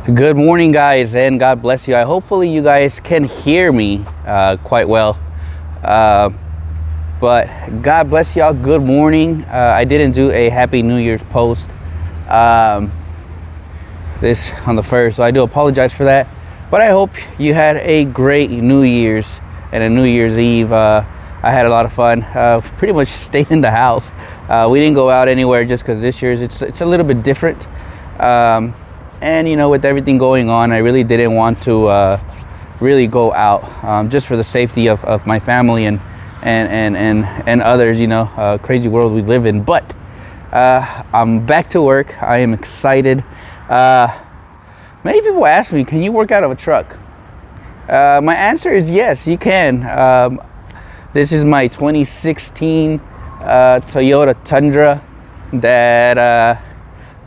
Good morning, guys, and God bless you. Hopefully you guys can hear me quite well, but God bless y'all. Good morning. I didn't do a Happy New Year's post this on the 1st, so I do apologize for that, but I hope you had a great New Year's and a New Year's Eve. I had a lot of fun. Pretty much stayed in the house. We didn't go out anywhere just because this year's it's a little bit different. And you know, with everything going on, I really didn't want to really go out, just for the safety of my family and others. You know, crazy world we live in. But I'm back to work. I am excited. Many people ask me, can you work out of a truck? My answer is yes, you can. This is my 2016 Toyota Tundra that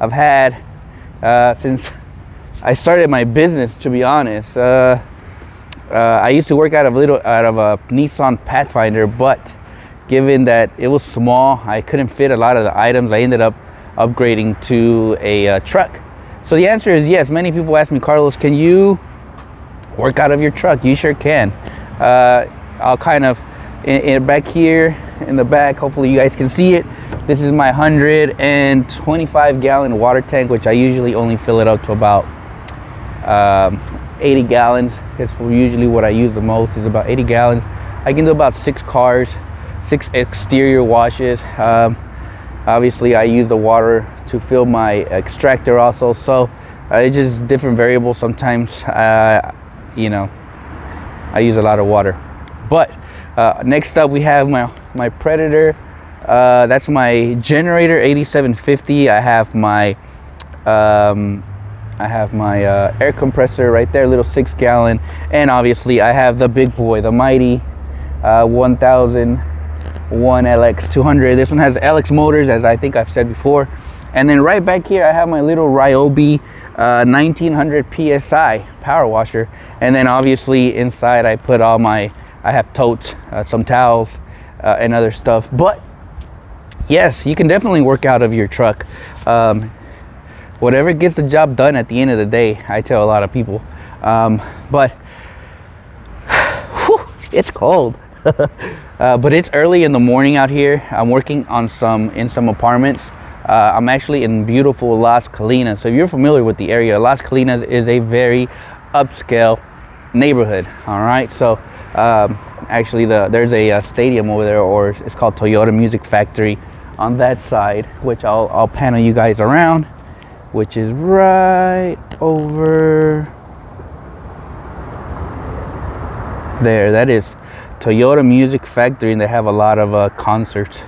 I've had since I started my business, to be honest. I used to work out of a Nissan Pathfinder, but given that it was small, I couldn't fit a lot of the items. I ended up upgrading to a truck. So the answer is yes. Many people ask me, Carlos, can you work out of your truck? You sure can. I'll kind of in back here in the back, hopefully you guys can see it. This is my 125 gallon water tank, which I usually only fill it up to about 80 gallons. It's usually what I use the most, is about 80 gallons. I can do about 6 cars, 6 exterior washes. Obviously I use the water to fill my extractor also, so it's just different variables. Sometimes you know, I use a lot of water. But next up we have my Predator. That's my generator 8750. I have my air compressor right there, little 6 gallon, and obviously I have the big boy, the mighty 1001 LX200. This one has LX motors, as I think I've said before. And then right back here I have my little Ryobi 1900 PSI power washer. And then obviously inside I put all I have totes, some towels, and other stuff. But yes, you can definitely work out of your truck. Whatever gets the job done at the end of the day, I tell a lot of people. But whew, it's cold. But it's early in the morning out here. I'm working on in some apartments. I'm actually in beautiful Las Colinas. So if you're familiar with the area, Las Colinas is a very upscale neighborhood. All right, so actually there's a stadium over there, or it's called Toyota Music Factory on that side, which I'll panel you guys around, which is right over there. That is Toyota Music Factory, and they have a lot of concerts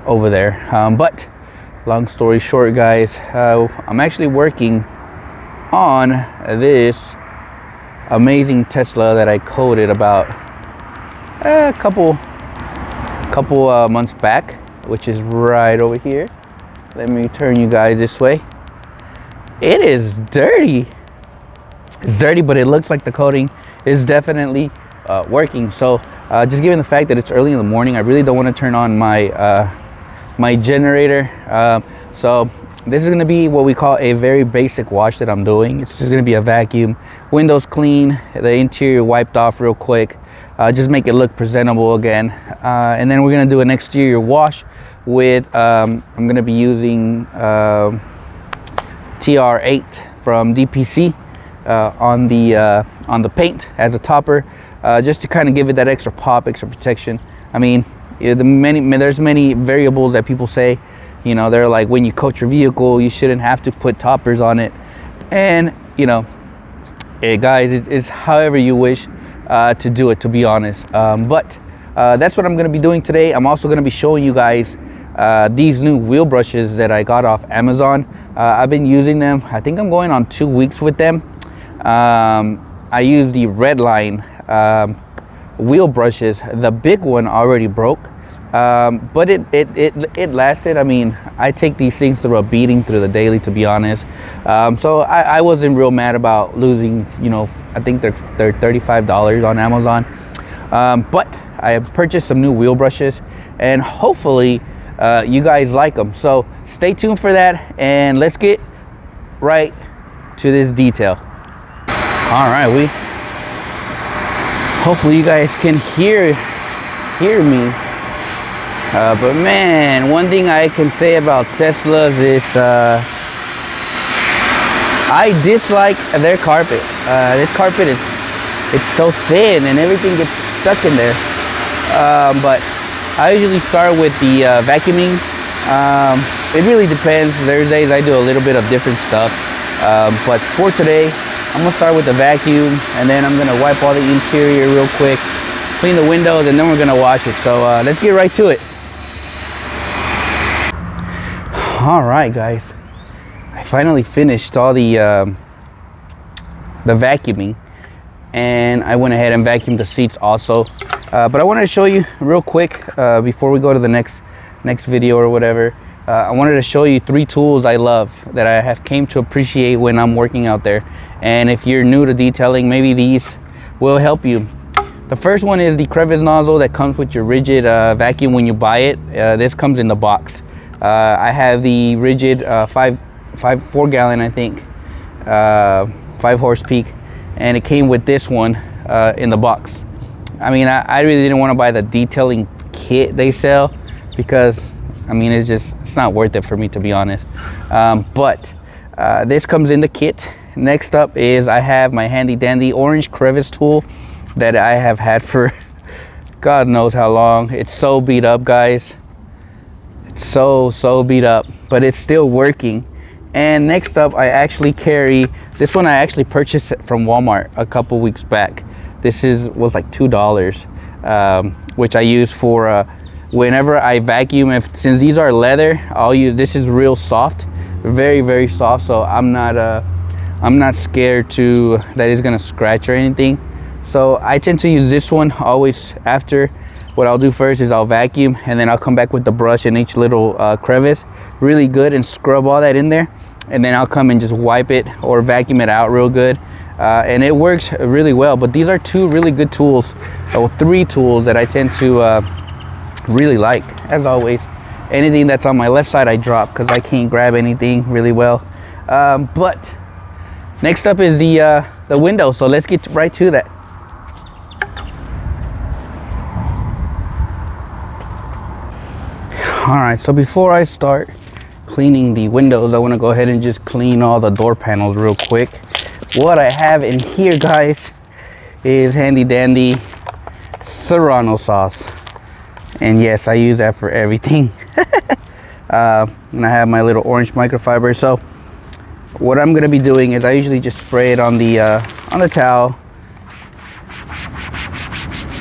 over there. But long story short, guys, I'm actually working on this amazing Tesla that I coded about a couple months back, which is right over here. Let me turn you guys this way. It is dirty. It's dirty, but it looks like the coating is definitely working. So just given the fact that it's early in the morning, I really don't want to turn on my my generator. So this is going to be what we call a very basic wash that I'm doing. It's just going to be a vacuum, windows clean, the interior wiped off real quick, just make it look presentable again. And then we're going to do an exterior wash with I'm going to be using TR8 from DPC on the paint as a topper, just to kind of give it that extra pop, extra protection. I mean, there's many variables that people say. You know, they're like, when you coat your vehicle, you shouldn't have to put toppers on it. And you know, guys, it's however you wish to do it, to be honest. But that's what I'm going to be doing today. I'm also going to be showing you guys these new wheel brushes that I got off Amazon. I've been using them. I think I'm going on 2 weeks with them. I use the Redline wheel brushes. The big one already broke, but it lasted. I mean, I take these things through a beating through the daily, to be honest. So I wasn't real mad about losing, you know, I think they're $35 on Amazon. But I have purchased some new wheel brushes, and hopefully you guys like them. So stay tuned for that, and let's get right to this detail. All right, hopefully you guys can hear me. But man, one thing I can say about Teslas is I dislike their carpet. This carpet it's so thin and everything gets stuck in there. But I usually start with the vacuuming. It really depends. There's days I do a little bit of different stuff. But for today, I'm gonna start with the vacuum, and then I'm gonna wipe all the interior real quick, clean the windows, and then we're gonna wash it. So let's get right to it. All right, guys, I finally finished all the vacuuming, and I went ahead and vacuumed the seats also. But I wanted to show you real quick before we go to the next video or whatever. I wanted to show you 3 tools I love that I have came to appreciate when I'm working out there. And if you're new to detailing, maybe these will help you. The first one is the crevice nozzle that comes with your rigid vacuum when you buy it. This comes in the box. I have the rigid 4 gallon, I think, 5 horse peak, and it came with this one in the box. I mean, I really didn't want to buy the detailing kit they sell because I mean, it's not worth it for me, to be honest. But this comes in the kit. Next up is I have my handy dandy orange crevice tool that I have had for God knows how long. It's so beat up, guys. It's so beat up, but it's still working. And next up, I actually carry this one. I actually purchased it from Walmart a couple weeks back. This was like $2, which I use for whenever I vacuum. Since these are leather, I'll use this. Is real soft, very soft, so I'm not scared that it's gonna scratch or anything. So I tend to use this one always. After, what I'll do first is I'll vacuum, and then I'll come back with the brush in each little crevice really good and scrub all that in there, and then I'll come and just wipe it or vacuum it out real good. And it works really well. But these are 2 really good tools, or 3 tools that I tend to really like. As always, anything that's on my left side I drop because I can't grab anything really well. But next up is the window, so let's get right to that. All right, so before I start cleaning the windows, I want to go ahead and just clean all the door panels real quick. What I have in here, guys, is handy dandy serrano sauce. And yes, I use that for everything. And I have my little orange microfiber. So what I'm gonna be doing is I usually just spray it on the towel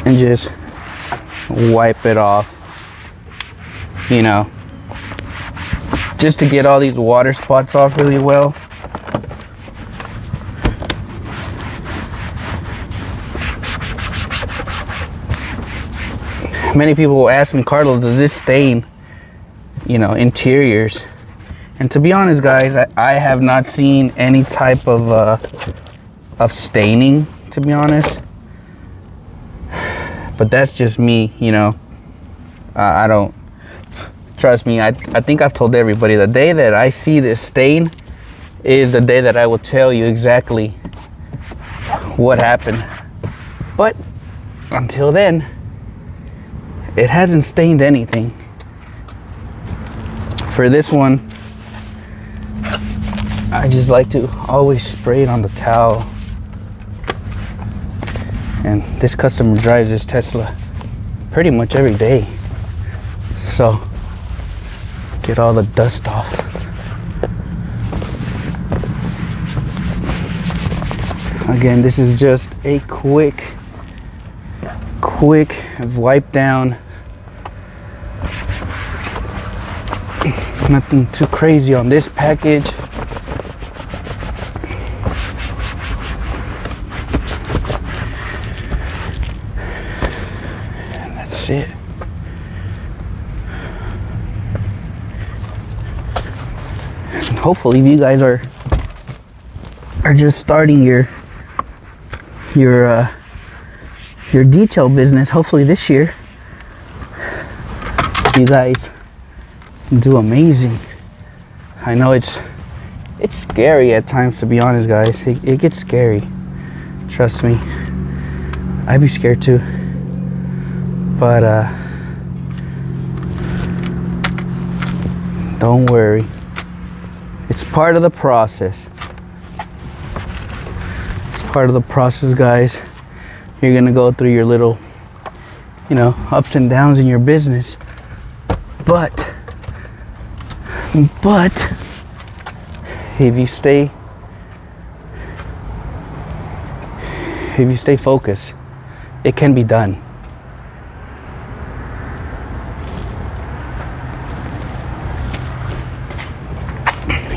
and just wipe it off, you know, just to get all these water spots off really well. Many people will ask me, Carlos, does this stain, you know, interiors? And to be honest, guys, I have not seen any type of staining, to be honest. But that's just me, you know. I don't, trust me, I think I've told everybody, the day that I see this stain is the day that I will tell you exactly what happened. But until then, it hasn't stained anything. For this one, I just like to always spray it on the towel. And this customer drives this Tesla pretty much every day, so get all the dust off. Again, this is just a quick wipe down. Nothing too crazy on this package. And that's it. And hopefully you guys are just starting your detail business. Hopefully this year you guys do amazing. I know it's it's scary at times, to be honest, guys. It gets scary. Trust me. I'd be scared too. But don't worry. It's part of the process. It's part of the process, guys. You're gonna go through your little, you know, ups and downs in your business. But if you stay focused, it can be done.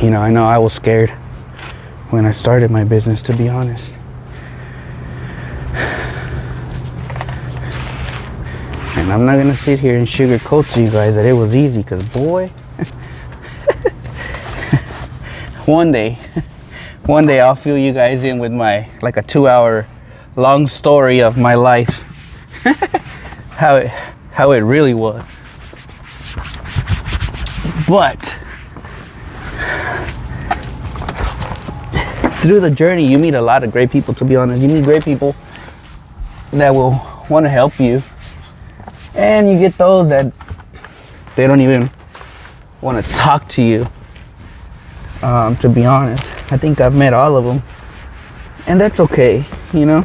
You know, I know I was scared when I started my business, to be honest. And I'm not gonna sit here and sugarcoat to you guys that it was easy, because boy, one day I'll fill you guys in with my, like, a 2-hour long story of my life. how it really was. But through the journey, you meet a lot of great people, to be honest. You meet great people that will want to help you. And you get those that they don't even want to talk to you. To be honest, I think I've met all of them. And that's okay, you know.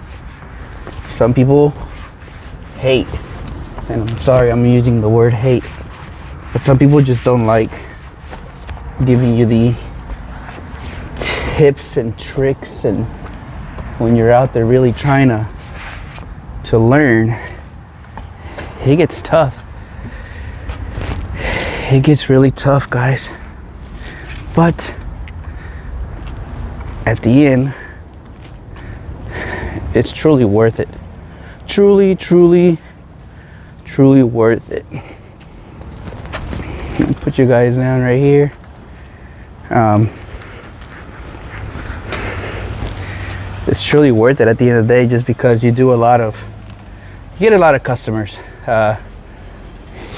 Some people hate. And I'm sorry I'm using the word hate. But some people just don't like giving you the tips and tricks, and when you're out there really trying to learn, it gets tough. It gets really tough, guys. But at the end, it's truly worth it. Truly worth it. Put you guys down right here. It's truly worth it at the end of the day, just because you get a lot of customers. You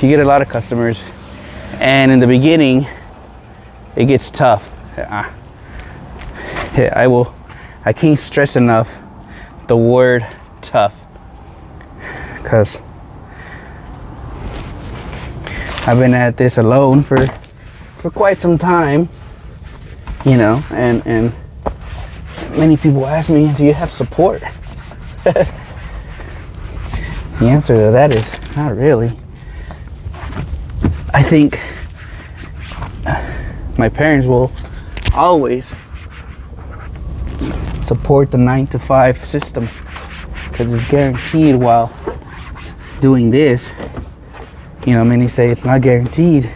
get a lot of customers, and in the beginning, it gets tough. I can't stress enough the word tough, because I've been at this alone for quite some time, you know, and many people ask me, do you have support? The answer to that is not really. I think my parents will always support the 9-to-5 system, because it's guaranteed. While doing this, you know, many say it's not guaranteed.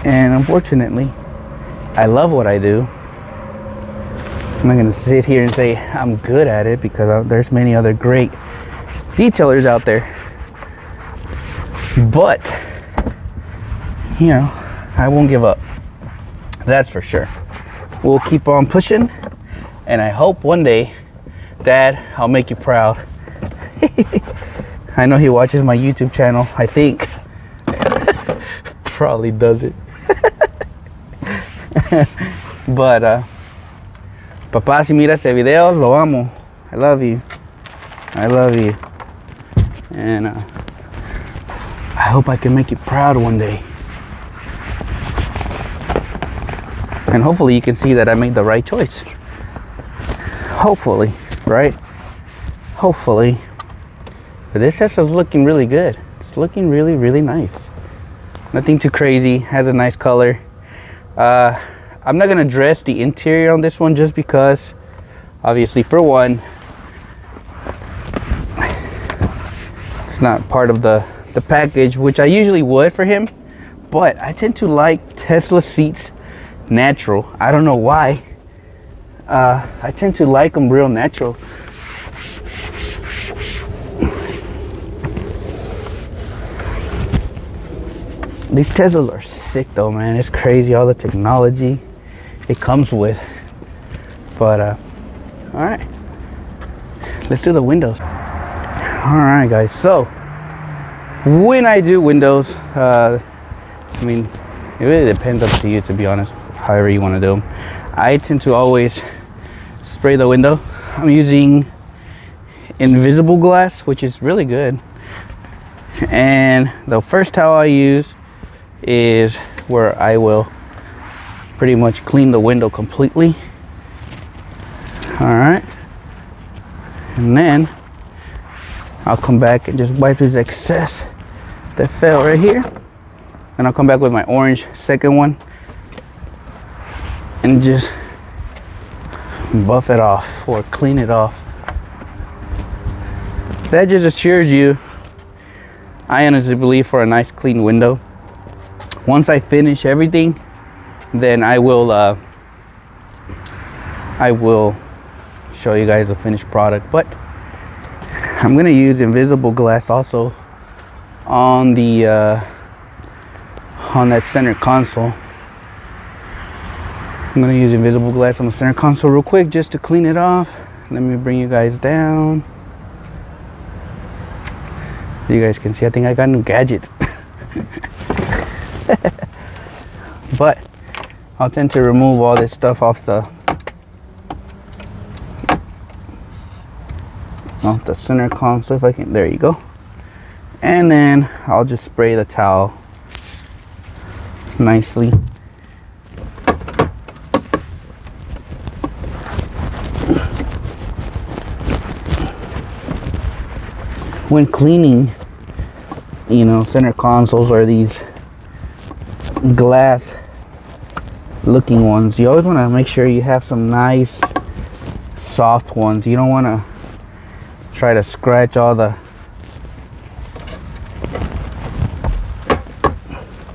And unfortunately, I love what I do. I'm not gonna sit here and say I'm good at it, because there's many other great detailers out there. But, you know, I won't give up. That's for sure. We'll keep on pushing, and I hope one day, Dad, I'll make you proud. I know he watches my YouTube channel, I think. Probably does it. But, papá, si mira este video, lo amo. I love you. I love you. And I hope I can make you proud one day. And hopefully you can see that I made the right choice. Hopefully, right? Hopefully. But this Tesla's looking really good. It's looking really nice. Nothing too crazy. Has a nice color. I'm not gonna dress the interior on this one, just because, obviously, for one, it's not part of the package, which I usually would for him. But I tend to like Tesla seats natural. I don't know why. I tend to like them real natural. These Teslas are sick though, man. It's crazy, all the technology it comes with. But all right, let's do the windows. All right, guys, so when I do windows, I mean, it really depends up to you, to be honest. however you want to do them. I tend to always spray the window. I'm using invisible glass, which is really good. And the first towel I use is where I will pretty much clean the window completely. All right, and then I'll come back and just wipe this excess that fell right here, and I'll come back with my orange second one and just buff it off or clean it off. That just assures you, I honestly believe, for a nice clean window. Once I finish everything, then I will show you guys the finished product. But I'm gonna use invisible glass also on the on that center console. I'm gonna use invisible glass on the center console real quick just to clean it off. Let me bring you guys down. You guys can see, I think I got a new gadget. But I'll tend to remove all this stuff off the center console if I can. There you go. And then I'll just spray the towel nicely. When cleaning, you know, center consoles or these glass looking ones, you always want to make sure you have some nice soft ones. You don't want to try to scratch all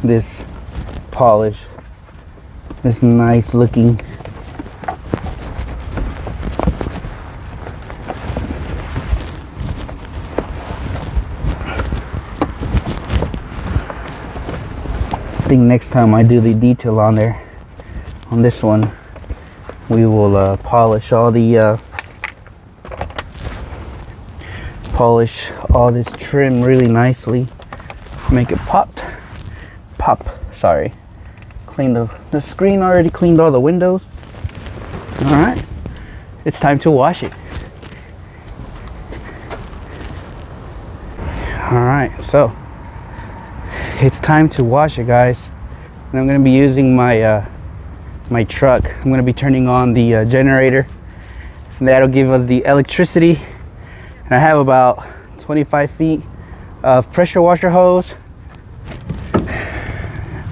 this polish, this nice looking I think next time I do the detail on there, on this one, we will polish all the polish all this trim really nicely, make it pop. Sorry, clean the screen. Already cleaned all the windows. All right, it's time to wash it. All right, so it's time to wash it, guys. And I'm going to be using my my truck. I'm going to be turning on the generator, and that'll give us the electricity. And I have about 25 feet of pressure washer hose,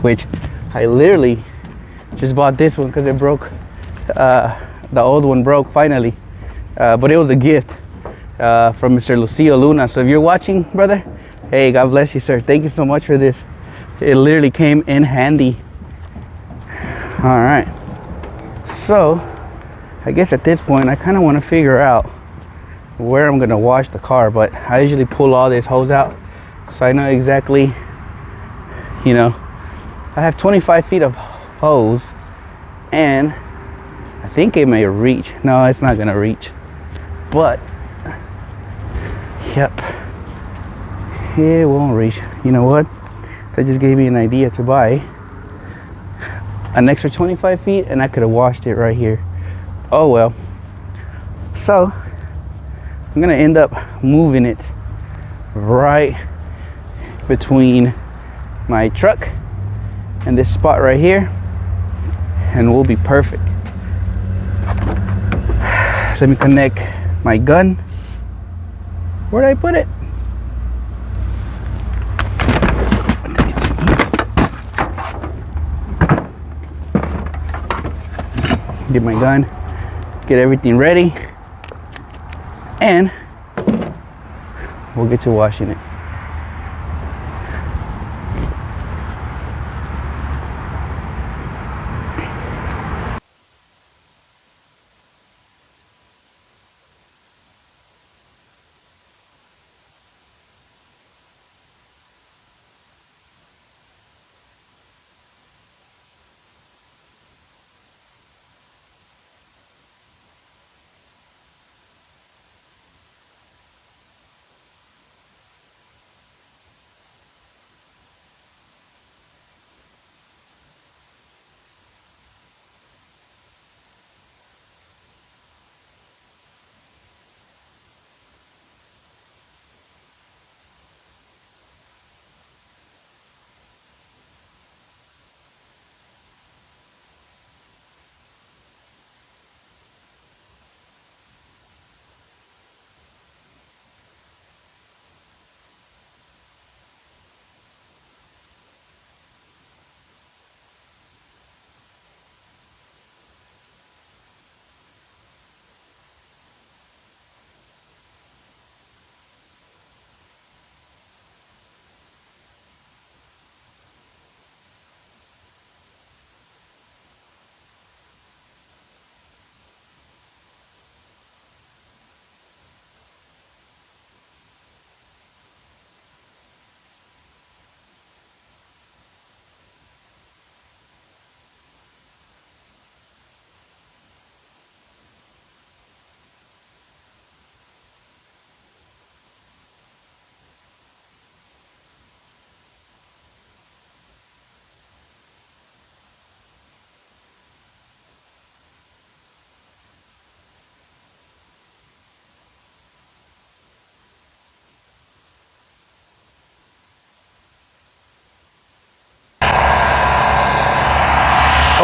which I literally just bought this one because it broke. The old one broke finally, but it was a gift from Mr. Lucio Luna. So if you're watching, brother, hey, God bless you, sir. Thank you so much for this. It literally came in handy. All right, so I guess at this point I kind of want to figure out where I'm gonna wash the car, but I usually pull all this hose out so I know exactly, you know, I have 25 feet of hose, and I think it may reach. No, it's not gonna reach, but yep, it won't reach. You know what? That just gave me an idea to buy an extra 25 feet, and I could have washed it right here. Oh well. So I'm gonna end up moving it right between my truck and this spot right here, and we'll be perfect. Let me connect my gun. Where did I put it? Get my gun, get everything ready, and we'll get to washing it.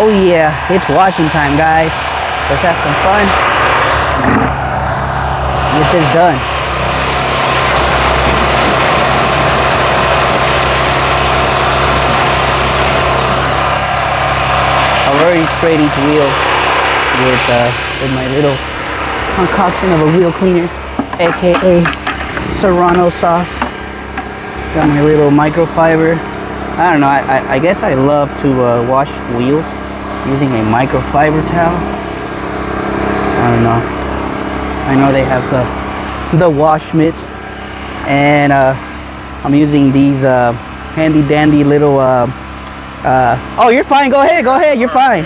Oh yeah, it's washing time, guys. Let's have some fun. Get this done. I've already sprayed each wheel with my little concoction of a wheel cleaner, aka serrano sauce. Got my little microfiber. I don't know, I guess I love to wash wheels using a microfiber towel. I don't know. I know they have the wash mitts, and I'm using these handy dandy little oh, you're fine, go ahead, you're fine.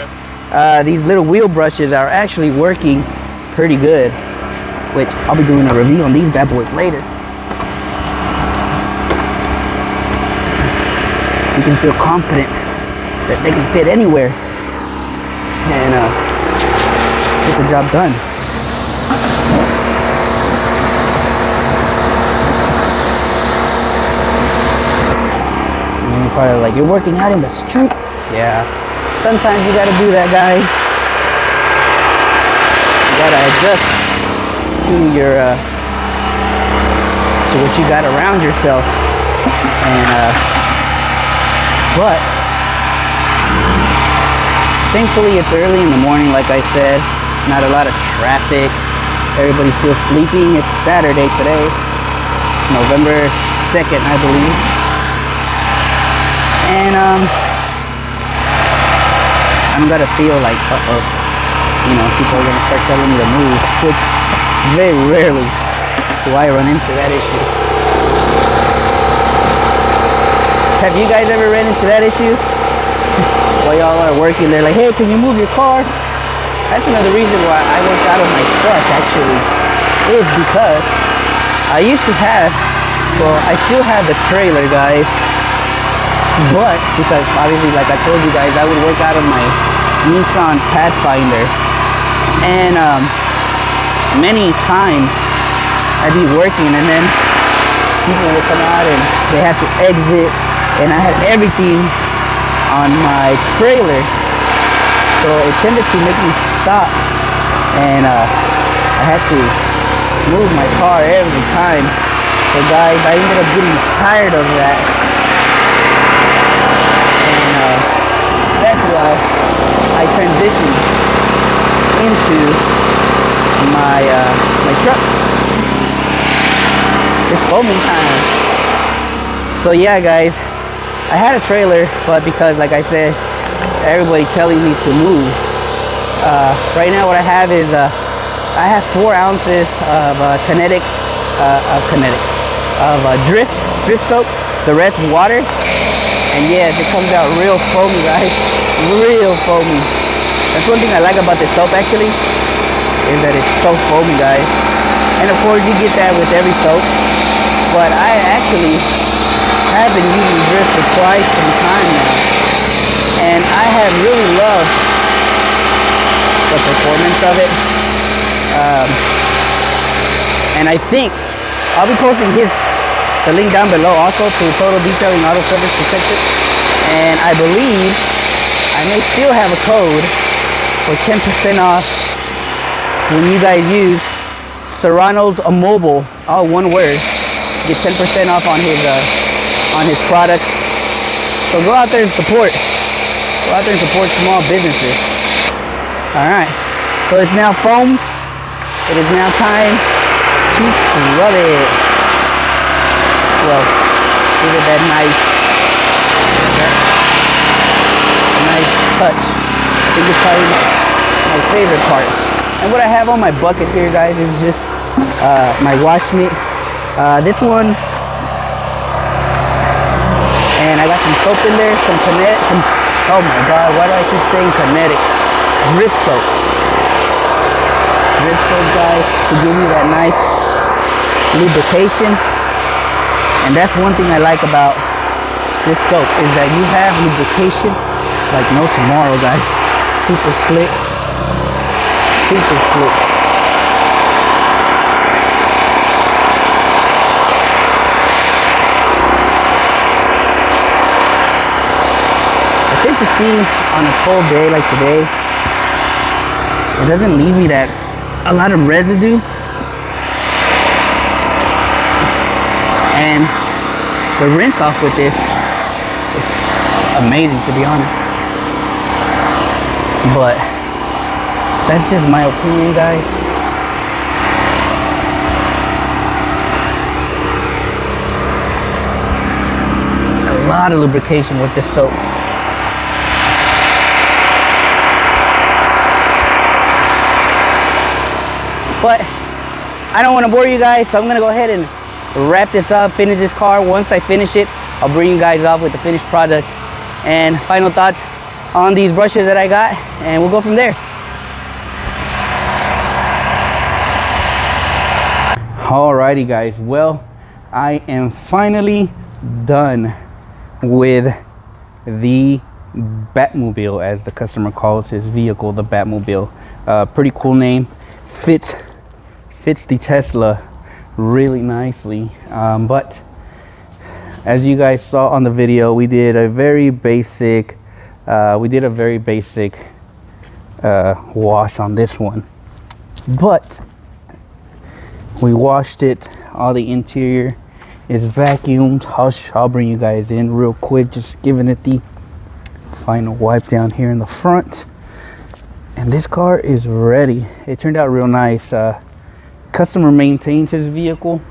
These little wheel brushes are actually working pretty good, which I'll be doing a review on these bad boys later. You can feel confident that they can fit anywhere and get the job done. And you're probably like, you're working out in the street? Yeah, sometimes you gotta do that, guys. You gotta adjust to your to what you got around yourself, and but thankfully it's early in the morning, like I said, not a lot of traffic, everybody's still sleeping. It's Saturday today, November 2nd, I believe, and I'm gonna feel like, you know, people are gonna start telling me to move, which very rarely do I run into that issue. Have you guys ever ran into that issue? While y'all are working, they're like, hey, can you move your car? That's another reason why I work out of my truck, actually, is because I used to have, well, I still have the trailer, guys, but because obviously, like I told you guys, I would work out of my Nissan Pathfinder, and many times I'd be working, and then people would come out and they had to exit, and I had everything on my trailer, so it tended to make me stop, and I had to move my car every time. So guys, I ended up getting tired of that, and that's why I transitioned into my truck. It's foaming time. So yeah, guys, I had a trailer, but because, like I said, everybody telling me to move, right now what I have is I have 4 ounces of drift soap. The rest water, and yes, it comes out real foamy, guys, real foamy. That's one thing I like about this soap, actually, is that it's so foamy, guys. And of course, you get that with every soap, but I actually have been using drift for quite some time now, and I have really loved the performance of it, and I think I'll be posting the link down below also to Total Detailing Auto Service Protected, and I believe I may still have a code for 10% off when you guys use Serranos Mobile, all one word. Get 10% off on his products. So go out there and support. Go out there and support small businesses. Alright. So it's now foam. It is now time to scrub it. Well, give it that nice touch. I think it's probably my favorite part. And what I have on my bucket here, guys, is just my wash mitt. This one, and I got some soap in there, some oh my god, why do I keep saying kinetic? Drift soap. Drift soap, guys, to give you that nice lubrication. And that's one thing I like about this soap, is that you have lubrication like no tomorrow, guys. Super slick. Super slick. want to see on a cold day like today, it doesn't leave me a lot of residue. And the rinse off with this is amazing, to be honest. But that's just my opinion, guys. A lot of lubrication with this soap. But I don't want to bore you guys, so I'm gonna go ahead and wrap this up, finish this car. Once I finish it, I'll bring you guys off with the finished product and final thoughts on these brushes that I got, and we'll go from there. Alrighty guys, well, I am finally done with the Batmobile, as the customer calls his vehicle, the Batmobile. Pretty cool name. Fits the Tesla really nicely. But as you guys saw on the video, we did a very basic wash on this one. But we washed it. All the interior is vacuumed. I'll bring you guys in real quick, just giving it the final wipe down here in the front. And this car is ready. It turned out real nice. Customer maintains his vehicle,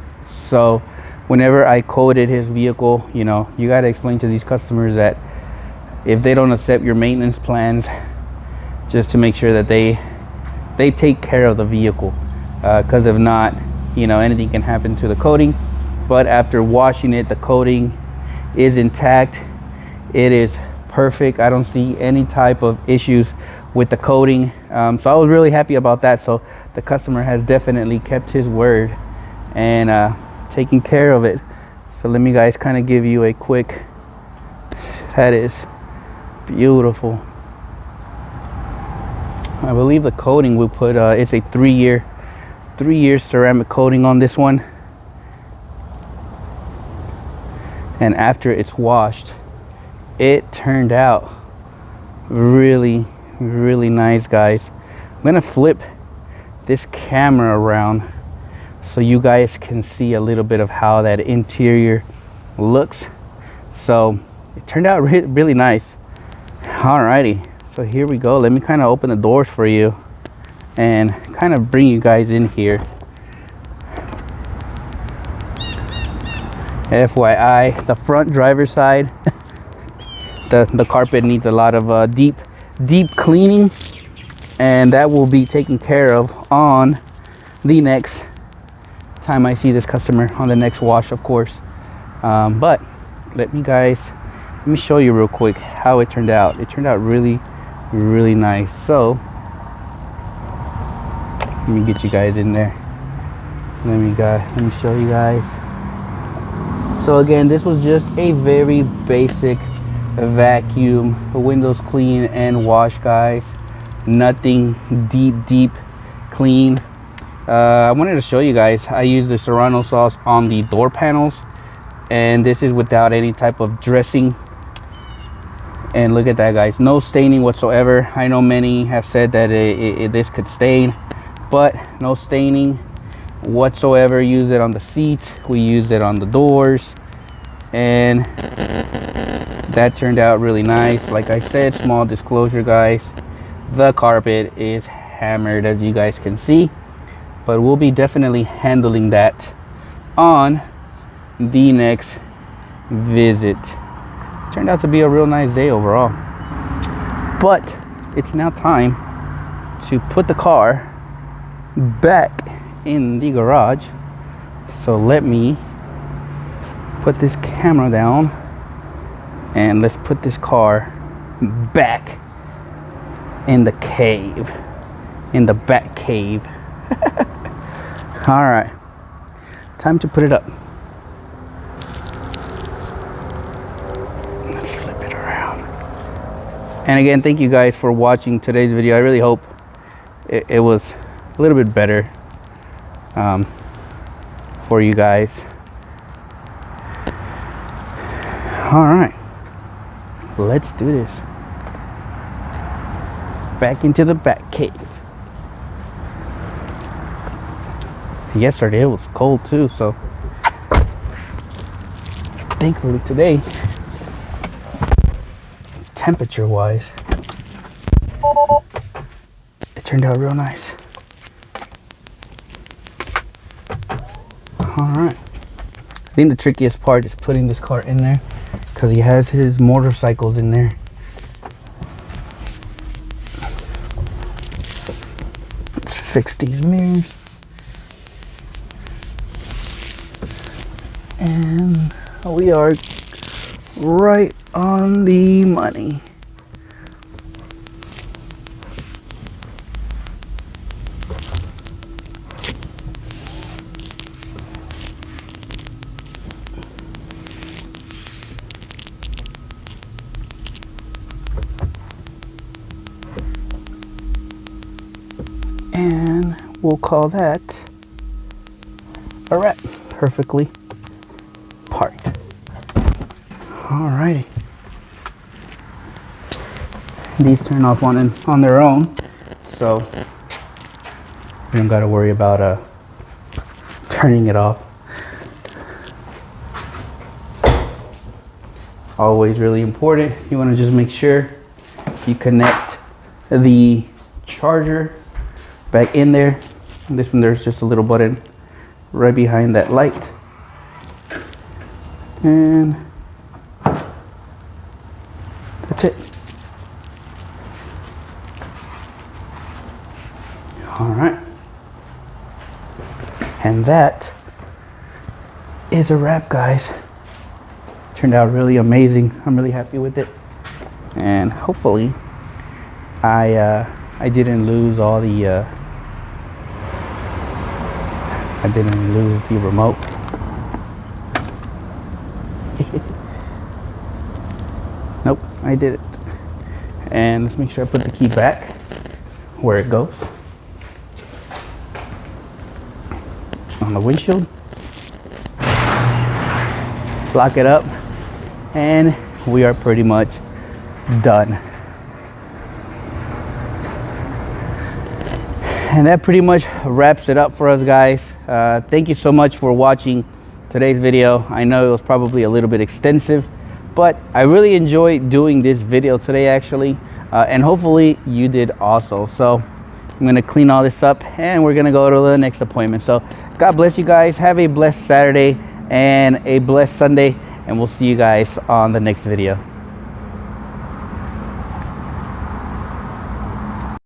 so whenever I quoted his vehicle, you know, you got to explain to these customers that if they don't accept your maintenance plans, just to make sure that they take care of the vehicle, because if not, you know, anything can happen to the coating. But after washing it, the coating is intact. It is perfect. I don't see any type of issues with the coating, so I was really happy about that. So the customer has definitely kept his word and taking care of it. So let me guys kind of give you a quick, that is beautiful. I believe the coating we put, it's a 3-year ceramic coating on this one, and after it's washed, it turned out really nice, guys. I'm gonna flip this camera around so you guys can see a little bit of how that interior looks. So it turned out really nice. Alrighty, so here we go. Let me kind of open the doors for you and kind of bring you guys in here. FYI, the front driver's side, the carpet needs a lot of deep cleaning, and that will be taken care of on the next time I see this customer, on the next wash, of course. But let me show you real quick how it turned out. It turned out really nice. So let me get you guys in there. Let me show you guys. So again, this was just a very basic vacuum, windows clean and wash, guys. Nothing deep clean. I wanted to show you guys, I use the serrano sauce on the door panels, and this is without any type of dressing. And look at that, guys, no staining whatsoever. I know many have said that this could stain, but no staining whatsoever. Use it on the seats, we use it on the doors, and that turned out really nice. Like I said, small disclosure, guys, the carpet is hammered, as you guys can see, but we'll be definitely handling that on the next visit. Turned out to be a real nice day overall. But it's now time to put the car back in the garage. So let me put this camera down and let's put this car back in the cave, in the back cave. All right, time to put it up. Let's flip it around. And again, thank you guys for watching today's video. I really hope it was a little bit better for you guys. All right, let's do this. Back into the bat cave. Yesterday it was cold too, so thankfully today, temperature wise, it turned out real nice. Alright. I think the trickiest part is putting this car in there because he has his motorcycles in there. Let's fix these mirrors. And we are right on the money. And we'll call that a wrap. Perfectly parked. Alrighty. These turn off on their own, so you don't gotta worry about turning it off. Always really important. You want to just make sure you connect the charger back in there. This one, there's just a little button right behind that light. And that's it. All right. And that is a wrap, guys. Turned out really amazing. I'm really happy with it. And hopefully I didn't lose all the I didn't lose the remote. Nope, I did it. And let's make sure I put the key back where it goes. On the windshield. Lock it up. And we are pretty much done. And that pretty much wraps it up for us, guys. Thank you so much for watching today's video. I know it was probably a little bit extensive, but I really enjoyed doing this video today, actually. And hopefully you did also. So I'm gonna clean all this up and we're gonna go to the next appointment. So God bless you guys. Have a blessed Saturday and a blessed Sunday. And we'll see you guys on the next video.